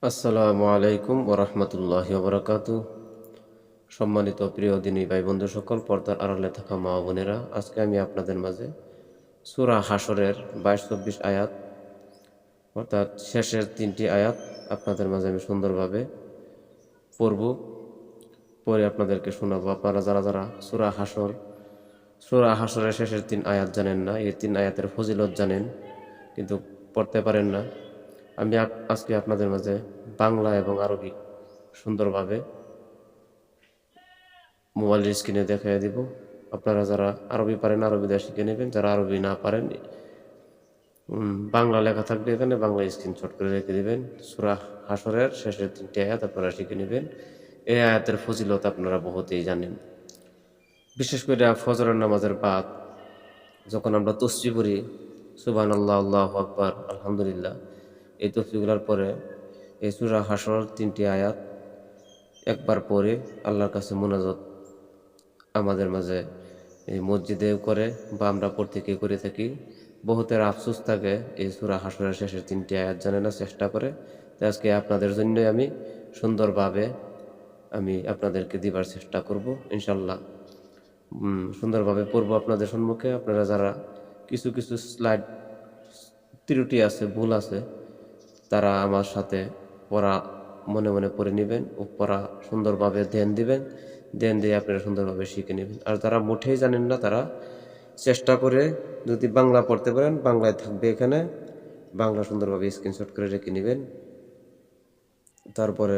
আসসালামু আলাইকুম ওরহমতুল্লাহি ওবরাকাতু। সম্মানিত প্রিয় দিনী ভাই বন্ধু সকল, পর্দার আড়ালে থাকা মা বোনেরা, আজকে আমি আপনাদের মাঝে সূরা হাশরের 22-24 আয়াত অর্থাৎ শেষের 3টি আয়াত আপনাদের মাঝে আমি সুন্দরভাবে পড়ব, পরে আপনাদেরকে শোনাবো। আপনারা যারা যারা সূরা হাশরের শেষের 3 আয়াত জানেন না, এই 3 আয়াতের ফজিলত জানেন কিন্তু পড়তে পারেন না, আমি আজকে আপনাদের মাঝে বাংলা এবং আরবি সুন্দরভাবে মোবাইলের স্ক্রিনে দেখিয়ে দিব। আপনারা যারা আরবি পারেন আরবি দিয়ে শিখে নেবেন, যারা আরবি না পারেন বাংলা লেখা থাকবে এখানে, বাংলা স্ক্রিনশট করে রেখে দেবেন। সূরা হাশরের শেষের 3টি আয়াত আপনারা শিখে নেবেন। এই আয়াতের ফজিলত আপনারা বহুতেই জানেন। বিশেষ করে ফজরের নামাজের বাদ যখন আমরা তসবিহ পড়ি, সুবহানাল্লাহ, আল্লাহু আকবার, আলহামদুলিল্লাহ, এই তসবিহগুলোর পরে এই সূরা হাশর 3টি আয়াত একবার পরে আল্লাহর কাছে মুনাজাত আমাদের মাঝে এই মসজিদেও করে বা আমরা প্রত্যেকেই করে থাকি। বহুতের আফসোস থাকে এই সূরা হাশরের শেষের 3টি আয়াত জানে না, চেষ্টা করে। তো আজকে আপনাদের জন্যই আমি সুন্দরভাবে আপনাদেরকে দিবার চেষ্টা করব ইনশাল্লাহ। সুন্দরভাবে পড়ব আপনাদের সম্মুখে। আপনারা যারা কিছু কিছু স্লাইড ত্রুটি আছে, ভুল আছে, তারা আমার সাথে পড়া মনে মনে পড়ে নেবেন ও পড়া সুন্দরভাবে ধ্যান দিবেন, ধ্যান দিয়ে আপনারা সুন্দরভাবে শিখে নেবেন। আর যারা মোটেই জানেন না তারা চেষ্টা করে যদি বাংলা পড়তে পারেন, বাংলায় থাকবে এখানে, বাংলা সুন্দরভাবে স্ক্রিনশট করে রেখে নেবেন। তারপরে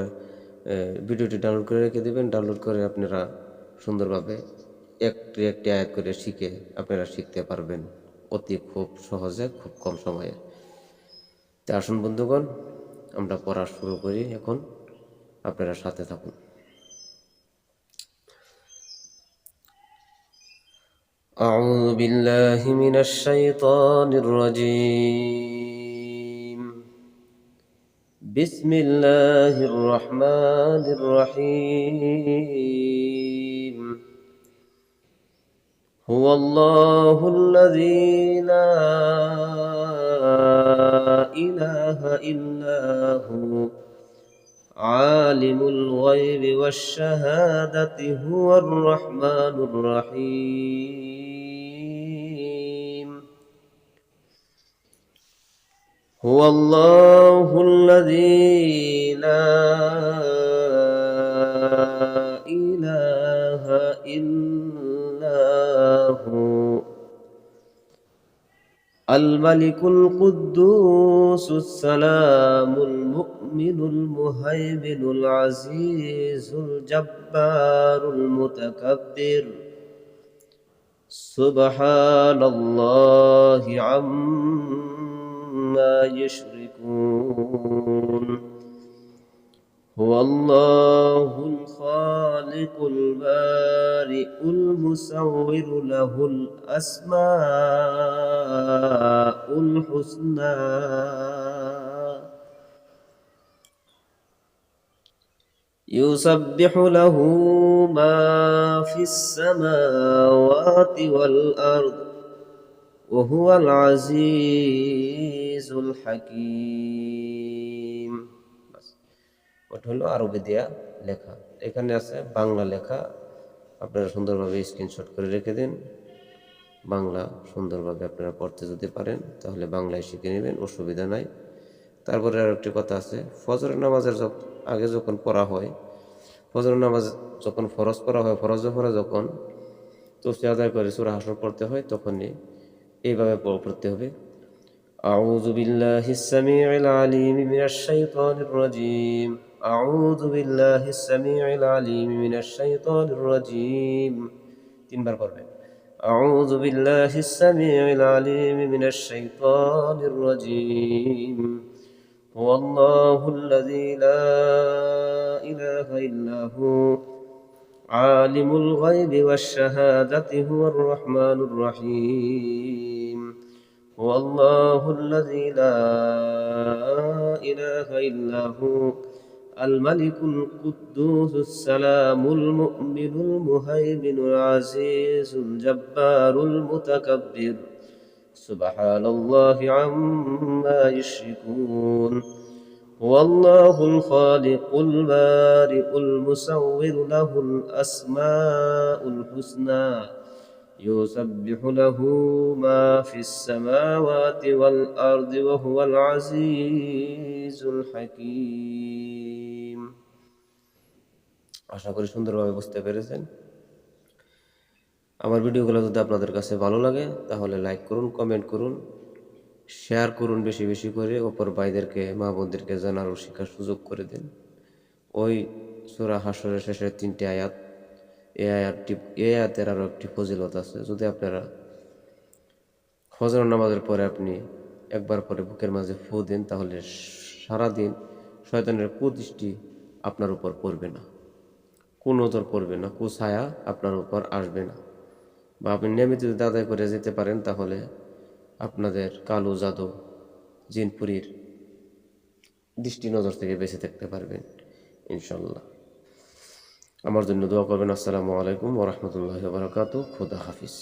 ভিডিওটি ডাউনলোড করে রেখে দেবেন। ডাউনলোড করে আপনারা সুন্দরভাবে একটি একটি আয়াত করে শিখে আপনারা শিখতে পারবেন খুব সহজে, খুব কম সময়ে। তা আসুন বন্ধুগণ, আমরা পড়া শুরু করি এখন, আপনারা সাথে থাকুন। أعوذ بالله من الشيطان الرجيم. بسم الله الرحمن الرحيم. هو الله الذي لا إله إلا هو عالم الغيب والشهادة هو الرحمن الرحيم. هو الله الذي لا إله إلا هو الملك القدوس السلام المؤمن المهيمن العزيز الجبار المتكبر سبحان الله عما يشركون. هو الله الخالق البارئ المصور له الأسماء الحسنى يسبح له ما في السماوات والأرض وهو العزيز الحكيم. ওটা হলো আরবি দেয়া লেখা, এখানে আছে বাংলা লেখা। আপনারা সুন্দরভাবে স্ক্রিনশট করে রেখে দিন। বাংলা সুন্দরভাবে আপনারা পড়তে যদি পারেন তাহলে বাংলায় শিখে নেবেন, অসুবিধা নাই। তারপরে আর একটি কথা আছে, ফজরের নামাজের আগে যখন পড়া হয়, ফজরের নামাজ যখন ফরজ পড়া হয়, ফরজে পড়া যখন তসবিহ আদায় করে সূরা হাশর পড়তে হয়, তখনই এইভাবে পড়তে হবে। আউযু বিল্লাহিস সামিউল আলিম মিনাশ শাইতানির রাজীম। আউযু বিল্লাহিস সামিউল আলিম মিনাশ শাইতানির রাজীম। তিনবার পড়বেন। আউযু বিল্লাহিস সামিউল আলিম মিনাশ শাইতানির রাজীম। হুয়াল্লাহুল্লাযী লা ইলাহা ইল্লা হু আলিমুল গায়বি ওয়াশ শাহাদাতি হুয়ার রহমানুর রহিম। هو الله الذي لا إله إلا هو الملك القدوس السلام المؤمن المهيمن العزيز الجبار المتكبر سبحان الله عما يشركون. هو الله الخالق البارئ المصور له الأسماء الحسنى يسبح له ما في السماوات والأرض وهو العزيز الحكيم। আশা করি সুন্দরভাবে বুঝতে পেরেছেন। আমার ভিডিওগুলো যদি আপনাদের কাছে ভালো লাগে তাহলে লাইক করুন, কমেন্ট করুন, শেয়ার করুন বেশি বেশি করে, অপর ভাইদেরকে মা বোনদেরকে জানার ও শেখার সুযোগ করে দিন। ওই সূরা হাশরের শেষের 3টি আয়াত, এই আয়াতের আরও একটি ফজিলত আছে। যদি আপনারা ফজর নামাজের পরে আপনি একবার পরে বুকের মাঝে ফু দেন, তাহলে সারাদিন শয়তানের কুদৃষ্টি আপনার উপর পড়বে না, কুনজর পড়বে না, কুছায়া আপনার উপর আসবে না। বা আপনি নিয়মিত যদি আদায় করে যেতে পারেন তাহলে আপনাদের কালো জাদু, জিনপুরির দৃষ্টি নজর থেকে বেঁচে থাকতে পারবেন ইনশাল্লাহ। আমার জন্য দোয়া করবেন। আসসালামু আলাইকুম ওয়া রাহমাতুল্লাহি ওয়া বারাকাতুহু। খোদা হাফিজ।